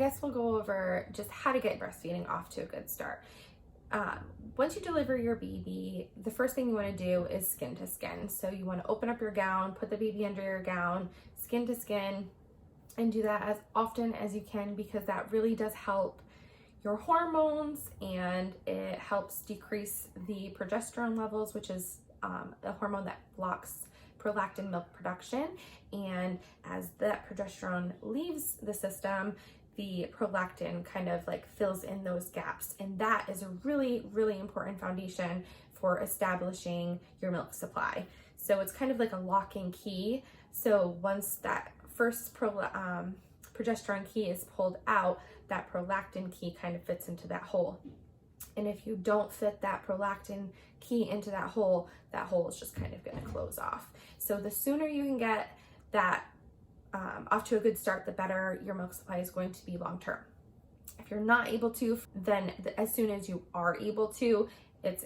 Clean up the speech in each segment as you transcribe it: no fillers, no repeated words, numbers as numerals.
guess we'll go over just how to get breastfeeding off to a good start. Once you deliver your baby, the first thing you want to do is skin to skin. So you want to open up your gown, put the baby under your gown, skin to skin, and do that as often as you can, because that really does help your hormones, and it helps decrease the progesterone levels, which is a hormone that blocks prolactin milk production. And as that progesterone leaves the system, the prolactin kind of like fills in those gaps. And that is a really, really important foundation for establishing your milk supply. So it's kind of like a locking key. So once that first progesterone key is pulled out, that prolactin key kind of fits into that hole. And if you don't fit that prolactin key into that hole is just kind of going to close off. So the sooner you can get that off to a good start, the better your milk supply is going to be long term. If you're not able to, then as soon as you are able to, it's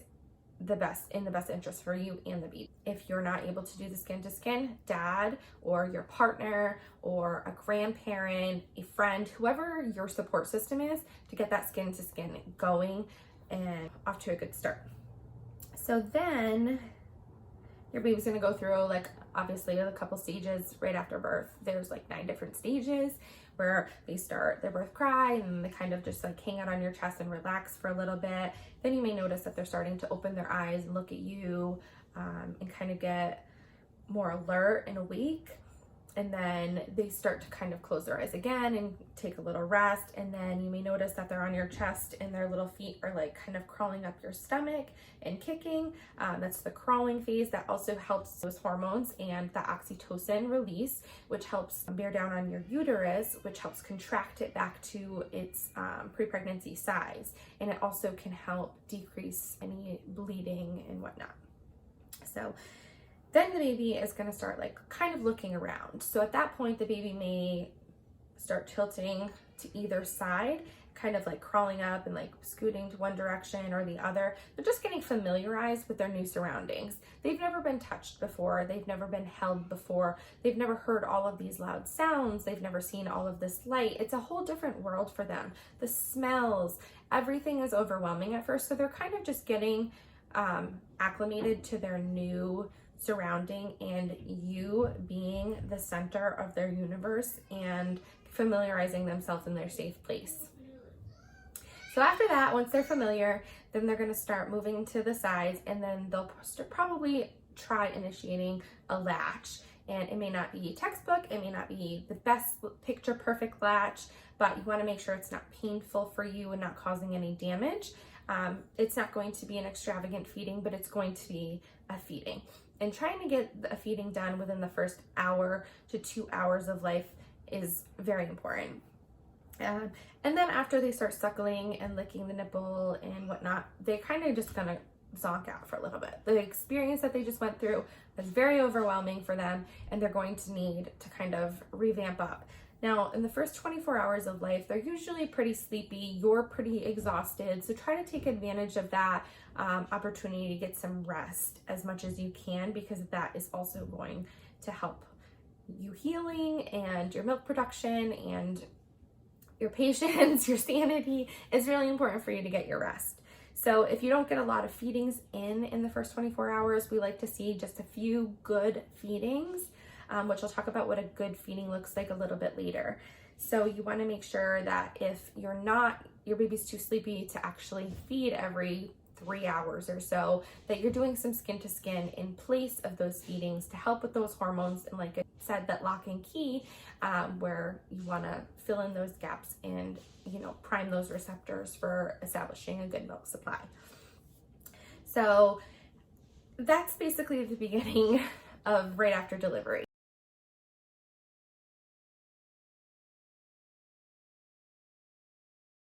in the best interest for you and the baby. If you're not able to do the skin to skin, dad or your partner or a grandparent, a friend, whoever your support system is, to get that skin to skin going and off to a good start. So then your baby's gonna go through, like, obviously a couple stages right after birth. There's like 9 different stages where they start their birth cry and they kind of just like hang out on your chest and relax for a little bit. Then you may notice that they're starting to open their eyes and look at you and kind of get more alert and awake. And then they start to kind of close their eyes again and take a little rest. And then you may notice that they're on your chest and their little feet are like kind of crawling up your stomach and kicking. That's the crawling phase. That also helps those hormones and the oxytocin release, which helps bear down on your uterus, which helps contract it back to its pre-pregnancy size. And it also can help decrease any bleeding and whatnot. So then the baby is going to start like kind of looking around. So at that point, the baby may start tilting to either side, kind of like crawling up and like scooting to one direction or the other. They're just getting familiarized with their new surroundings. They've never been touched before. They've never been held before. They've never heard all of these loud sounds. They've never seen all of this light. It's a whole different world for them. The smells, everything is overwhelming at first. So they're kind of just getting acclimated to their new surrounding, and you being the center of their universe and familiarizing themselves in their safe place. So after that, once they're familiar, then they're going to start moving to the sides, and then they'll probably try initiating a latch. And it may not be textbook, it may not be the best picture perfect latch, but you want to make sure it's not painful for you and not causing any damage. It's not going to be an extravagant feeding, but it's going to be a feeding. And trying to get a feeding done within the first hour to 2 hours of life is very important. And then after they start suckling and licking the nipple and whatnot, they're kind of just gonna zonk out for a little bit. The experience that they just went through was very overwhelming for them, and they're going to need to kind of revamp up. Now, in the first 24 hours of life, they're usually pretty sleepy, you're pretty exhausted, so try to take advantage of that opportunity to get some rest as much as you can, because that is also going to help you healing and your milk production and your patience, your sanity. It's really important for you to get your rest. So if you don't get a lot of feedings in the first 24 hours, we like to see just a few good feedings, which I'll talk about what a good feeding looks like a little bit later. So you want to make sure that if your baby's too sleepy to actually feed every 3 hours or so, that you're doing some skin to skin in place of those feedings to help with those hormones. And like I said, that locking key where you want to fill in those gaps and, prime those receptors for establishing a good milk supply. So that's basically the beginning of right after delivery.